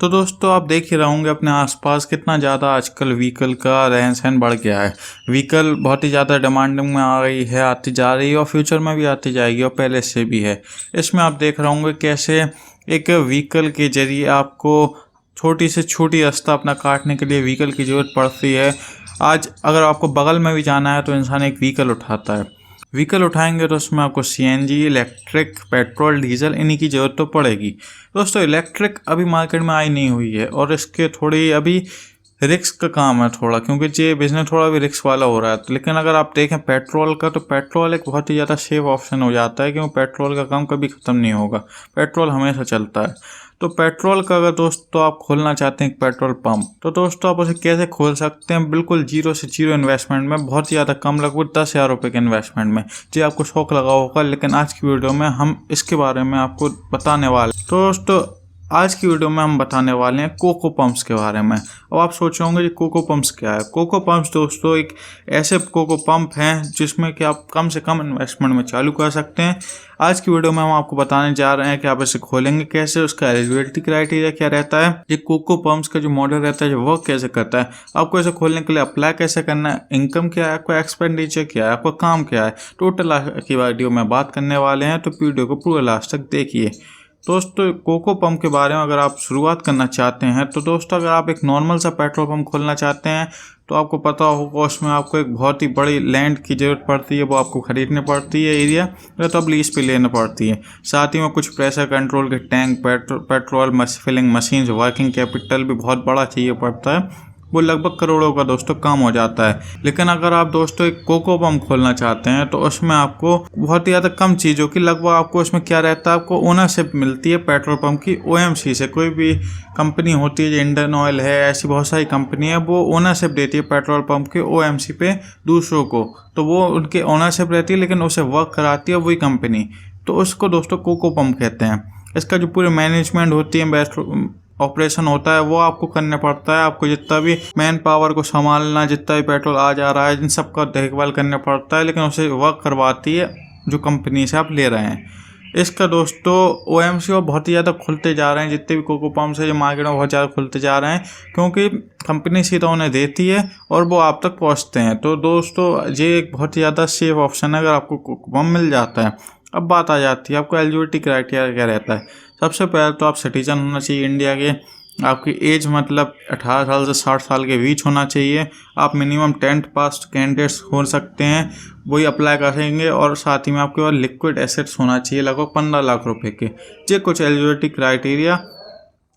तो दोस्तों आप देख ही रहे होंगे अपने आसपास कितना ज़्यादा आजकल व्हीकल का रहन सहन बढ़ गया है। व्हीकल बहुत ही ज़्यादा डिमांडिंग में आ गई है, आती जा रही है और फ्यूचर में भी आती जाएगी और पहले से भी है। इसमें आप देख रहे होंगे कैसे एक व्हीकल के ज़रिए आपको छोटी से छोटी रास्ता अपना काटने के लिए व्हीकल की ज़रूरत पड़ती है। आज अगर आपको बगल में भी जाना है तो इंसान एक व्हीकल उठाता है। व्हीकल उठाएंगे तो उसमें आपको सीएनजी, इलेक्ट्रिक, पेट्रोल, डीजल इन्हीं की ज़रूरत तो पड़ेगी। दोस्तों इलेक्ट्रिक अभी मार्केट में आई नहीं हुई है और इसके थोड़ी अभी रिस्क का काम है थोड़ा, क्योंकि ये बिज़नेस थोड़ा भी रिस्क वाला हो रहा है। लेकिन अगर आप देखें पेट्रोल का, तो पेट्रोल एक बहुत ही ज़्यादा सेफ ऑप्शन हो जाता है, क्योंकि पेट्रोल का काम कभी ख़त्म नहीं होगा। पेट्रोल हमेशा चलता है। तो पेट्रोल का अगर दोस्तों आप खोलना चाहते हैं एक पेट्रोल पंप, तो दोस्तों आप उसे कैसे खोल सकते हैं? बिल्कुल जीरो से जीरो इन्वेस्टमेंट में, बहुत ही ज़्यादा कम, लगभग 10,000 रुपये के इन्वेस्टमेंट में। जी आपको शौक लगा होगा, लेकिन आज की वीडियो में हम इसके बारे में आपको बताने वाले। तो दोस्तों आज की वीडियो में हम बताने वाले हैं कोको पंप्स के बारे में। अब आप सोच रहे होंगे कि कोको पंप्स क्या है। कोको पंप्स दोस्तों एक ऐसे कोको पंप हैं जिसमें कि आप कम से कम इन्वेस्टमेंट में चालू कर सकते हैं। आज की वीडियो में हम आपको बताने जा रहे हैं कि आप इसे खोलेंगे कैसे, उसका एलिजिबिलिटी क्राइटेरिया क्या रहता है, ये कोको पंप्स का जो मॉडल रहता है जो वर्क कैसे करता है, आपको इसे खोलने के लिए अप्लाई कैसे करना है, इनकम क्या है, आपका एक्सपेंडिचर क्या है, आपका काम क्या है, टोटल की वीडियो में बात करने वाले हैं। तो वीडियो को पूरे लास्ट तक देखिए। दोस्तों कोको पंप के बारे में अगर आप शुरुआत करना चाहते हैं, तो दोस्तों अगर आप एक नॉर्मल सा पेट्रोल पंप खोलना चाहते हैं तो आपको पता होगा उसमें आपको एक बहुत ही बड़ी लैंड की ज़रूरत पड़ती है, वो आपको ख़रीदनी पड़ती है एरिया, तो अब लीज पे लेना पड़ती है। साथ ही में कुछ प्रेशर कंट्रोल के tank, petrol filling machine, working capital भी बहुत बड़ा चाहिए पड़ता है, वो लगभग करोड़ों का दोस्तों काम हो जाता है। लेकिन अगर आप दोस्तों एक कोको पंप खोलना चाहते हैं तो उसमें आपको बहुत ही ज़्यादा कम चीज़ों की, लगभग आपको उसमें क्या रहता है, आपको ओनरशिप मिलती है पेट्रोल पंप की ओएमसी से। कोई भी कंपनी होती है, इंडियन ऑयल है, ऐसी बहुत सारी कंपनी है, वो ओनरशिप देती है पेट्रोल पंप के ओएमसी पे दूसरों को, तो वो उनके ओनरशिप रहती है, लेकिन उसे वर्क कराती है वही कंपनी। तो उसको दोस्तों कोको पंप कहते हैं। इसका जो पूरी मैनेजमेंट होती है, ऑपरेशन होता है, वो आपको करना पड़ता है। आपको जितना भी मैन पावर को संभालना, जितना भी पेट्रोल आ जा रहा है, इन सब का देखभाल करना पड़ता है, लेकिन उसे वर्क करवाती है जो कंपनी से आप ले रहे हैं। इसका दोस्तों ओएमसी और बहुत ही ज़्यादा खुलते जा रहे हैं, जितने भी कोको पंप्स है जो मार्केट में बहुत ज़्यादा खुलते जा रहे हैं, क्योंकि कंपनी सीधा उन्हें देती है और वो आप तक पहुँचते हैं। तो दोस्तों ये एक बहुत ही ज़्यादा सेफ ऑप्शन है अगर आपको कोको पंप मिल जाता है। अब बात आ जाती है आपको एलिजिबिलिटी क्राइटेरिया क्या रहता है। सबसे पहले तो आप सिटीजन होना चाहिए इंडिया के, आपकी एज मतलब 18 साल से 60 साल के बीच होना चाहिए, आप मिनिमम 10th पास कैंडिडेट्स हो सकते हैं, वही अप्लाई करेंगे, और साथ ही में आपके पास लिक्विड एसेट्स होना चाहिए लगभग 15 लाख रुपए के। ये कुछ एलिजिबिलिटी क्राइटेरिया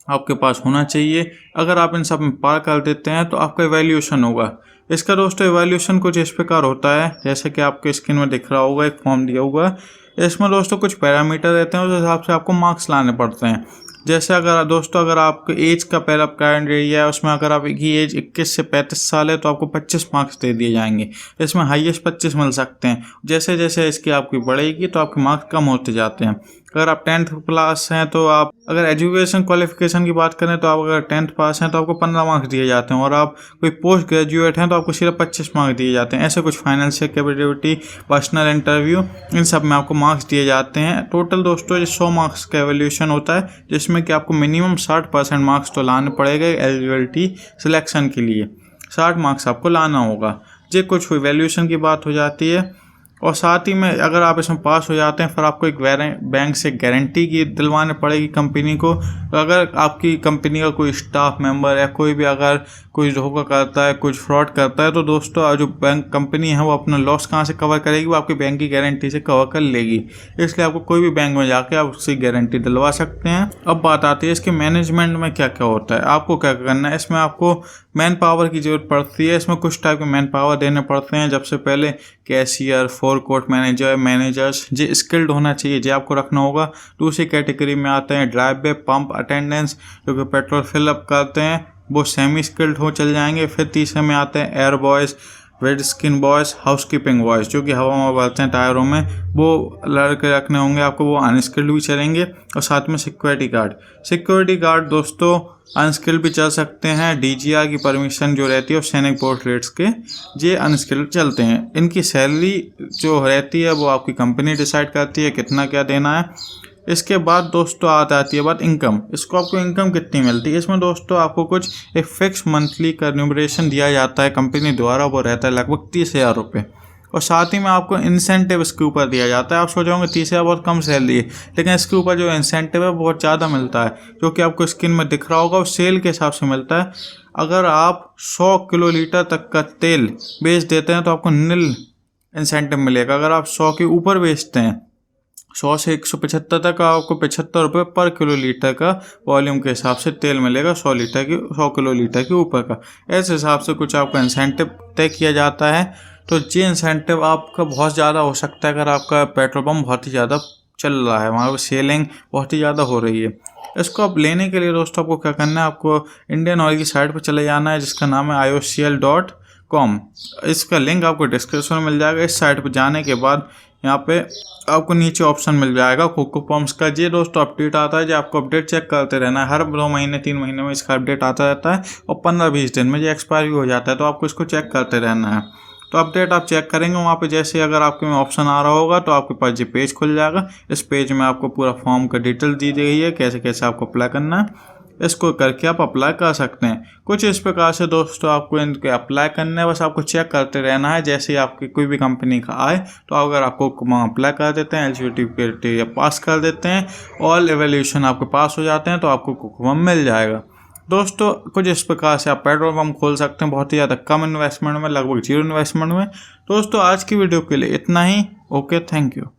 आपके पास होना चाहिए। अगर आप इन सब में पार कर देते हैं तो आपका इवैल्यूएशन होगा। इसका दोस्तों इवैल्यूएशन कुछ इस प्रकार होता है, जैसे कि आपके स्क्रीन में दिख रहा होगा, एक फॉर्म दिया हुआ है। इसमें दोस्तों कुछ पैरामीटर रहते हैं, उस हिसाब से आपको मार्क्स लाने पड़ते हैं। जैसे अगर दोस्तों अगर आपके एज का पहला क्राइटेरिया है, उसमें अगर आपकी एज 21 से 35 साल है तो आपको 25 मार्क्स दे दिए जाएंगे। इसमें हाईएस्ट 25 मिल सकते हैं। जैसे जैसे इसकी आपकी बढ़ेगी तो आपके मार्क्स कम होते जाते हैं। अगर आप 10th क्लास हैं तो आप, अगर एजुकेशन क्वालिफिकेशन की बात करें तो आप अगर 10th पास हैं तो आपको 15 मार्क्स दिए जाते हैं, और आप कोई पोस्ट ग्रेजुएट हैं तो आपको सिर्फ 25 मार्क्स दिए जाते हैं। ऐसे कुछ फाइनेंशियल कैपेबिलिटी, पर्सनल इंटरव्यू, इन सब में आपको मार्क्स दिए जाते हैं। टोटल दोस्तों ये 100 मार्क्स का एवैल्यूएशन होता है, जिसमें कि आपको मिनिमम 60% मार्क्स तो लाने पड़ेगा एलिजिबिलिटी सिलेक्शन के लिए। 60 मार्क्स आपको लाना होगा। ये कुछ वैल्यूएशन की बात हो जाती है। और साथ ही में अगर आप इसमें पास हो जाते हैं फिर आपको एक बैंक से गारंटी की दिलवानी पड़ेगी कंपनी को। तो अगर आपकी कंपनी का कोई स्टाफ मेंबर या कोई भी अगर कोई धोखा करता है, कुछ फ्रॉड करता है, तो दोस्तों जो बैंक कंपनी है वो अपना लॉस कहाँ से कवर करेगी, वो आपकी बैंक की गारंटी से कवर कर लेगी। इसलिए आपको कोई भी बैंक में जाके आप उसकी गारंटी दिलवा सकते हैं। अब बात आती है इसके मैनेजमेंट में क्या क्या होता है, आपको क्या करना है। इसमें आपको मैन पावर की ज़रूरत पड़ती है। इसमें कुछ टाइप के मैन पावर देने पड़ते हैं। सबसे पहले कैशियर, फोरकोर्ट मैनेजर, मैनेजर्स, जो स्किल्ड होना चाहिए, जो आपको रखना होगा। दूसरी कैटेगरी में आते हैं ड्राइव वे, पंप अटेंडेंस, जो कि पेट्रोल फिलअप करते हैं, वो सेमी स्किल्ड हो चल जाएंगे। फिर तीसरे में आते हैं air boys, red skin boys, housekeeping boys, जो कि हवा में बढ़ते हैं टायरों में, वो लड़के रखने होंगे आपको, वो अनस्किल्ड भी चलेंगे। और साथ में सिक्योरिटी गार्ड दोस्तों अनस्किल्ड भी चल सकते हैं। डीजीआर की परमिशन जो रहती है और सैनिक पोर्ट्रेट्स के, ये अनस्किल्ड चलते हैं। इनकी सैलरी जो रहती है वो आपकी कंपनी डिसाइड करती है कितना क्या देना है। इसके बाद दोस्तों आ जाती है बात इनकम। इसको आपको इनकम कितनी मिलती है, इसमें दोस्तों आपको कुछ एक फिक्स मंथली का न्यूमरेशन दिया जाता है कंपनी द्वारा, वो रहता है लगभग 30,000 रुपये। और साथ ही में आपको इंसेंटिव इसके ऊपर दिया जाता है। आप सोचोगे 30,000 बहुत कम सैलरी है, लेकिन इसके ऊपर जो इंसेंटिव है बहुत ज़्यादा मिलता है, जो कि आपको स्क्रीन में दिख रहा होगा, और सेल के हिसाब से मिलता है। अगर आप 100 किलोलीटर तक का तेल बेच देते हैं तो आपको नील इंसेंटिव मिलेगा। अगर आप 100 के ऊपर बेचते हैं, 100 से 175 तक, आपको 75 रुपये पर किलोलीटर का वॉल्यूम के हिसाब से तेल मिलेगा, 100 किलोलीटर के ऊपर का। इस हिसाब से कुछ आपका इंसेंटिव तय किया जाता है। तो ये इंसेंटिव आपका बहुत ज़्यादा हो सकता है अगर आपका पेट्रोल पंप बहुत ही ज़्यादा चल रहा है, वहाँ पर सेलिंग बहुत ही ज़्यादा हो रही है। इसको आप लेने के लिए दोस्तों आपको क्या करना है, आपको इंडियन ऑयल की साइट पर चले जाना है, जिसका नाम है iocl.com। इसका लिंक आपको डिस्क्रिप्शन में मिल जाएगा। इस साइट पर जाने के बाद यहाँ पे आपको नीचे ऑप्शन मिल जाएगा कोको पंप्स का। ये दोस्तों अपडेट आता है, जो आपको अपडेट चेक करते रहना है। हर 2 महीने 3 महीने में इसका अपडेट आता रहता है, और 15-20 दिन में ये एक्सपायर भी हो जाता है, तो आपको इसको चेक करते रहना है। तो अपडेट आप चेक करेंगे वहाँ पे, जैसे अगर आपके में ऑप्शन आ रहा होगा तो आपके पास ये पेज खुल जाएगा। इस पेज में आपको पूरा फॉर्म का डिटेल दी गई है, कैसे कैसे आपको अप्लाई करना है। इसको करके आप अप्लाई कर सकते हैं। कुछ इस प्रकार से दोस्तों आपको इनके अप्लाई करना है, बस आपको चेक करते रहना है। जैसे आपकी कोई भी कंपनी का आए तो अगर आपको अप्लाई कर देते हैं, एलिजिबिलिटी या पास कर देते हैं, ऑल एवेल्यूशन आपके पास हो जाते हैं, तो आपको कोको मिल जाएगा। दोस्तों कुछ इस प्रकार से आप पेट्रोल पंप खोल सकते हैं, बहुत ही ज़्यादा कम इन्वेस्टमेंट में, लगभग 0 इन्वेस्टमेंट में। दोस्तों आज की वीडियो के लिए इतना ही। Okay, thank you.